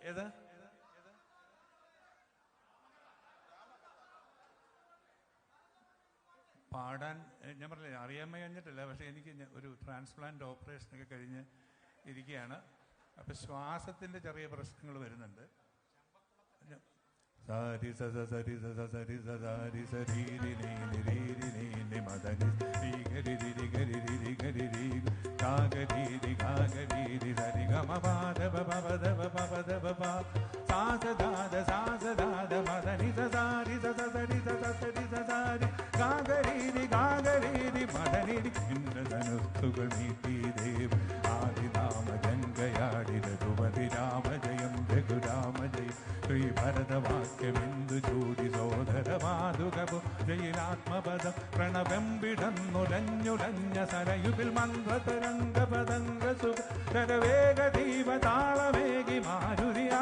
ഏതാ പാടാൻ? ഞാൻ പറഞ്ഞില്ലേ, അറിയാൻ കഴിഞ്ഞിട്ടില്ല. പക്ഷെ എനിക്ക് ഒരു ട്രാൻസ്പ്ലാന്റ് ഓപ്പറേഷനൊക്കെ കഴിഞ്ഞ് ഇരിക്കുകയാണ്. അപ്പം ശ്വാസത്തിൻ്റെ ചെറിയ പ്രശ്നങ്ങൾ വരുന്നുണ്ട്. സാരി സ സരി സ സരി സരി സരി രി മദനി രി ഗരി രി ഗരി രി ഗരി രി ഗാഗരി രി ഗാഗരി രി സരി ഗ മ പ ധ പ പ ധ പ പ ധ പ പ സാ സ ധ ധ മദനി സ സാരി സ സരി സ സരി സ സാരി ഗാഗരി രി മദനി രി ഇന്ദ്രധനുസ്സുകൾ നീട്ടി ദേവ് ആദിനാമ ഗംഗയാടി രഘുപതി രാമ ജയം രഘുരാമ ജയം ശ്രീ ഭരതവാക്യമെന്തു ചൂടി സോദര മാതുകപു ജയിലാത്മപദം പ്രണവെമ്പിടന്നുലഞ്ഞുലഞ്ഞ സരയുവിൽ മന്ത്രതരംഗപദംഗസു ശരവേഗ ദീപ താളമേകി മാരുരിയാ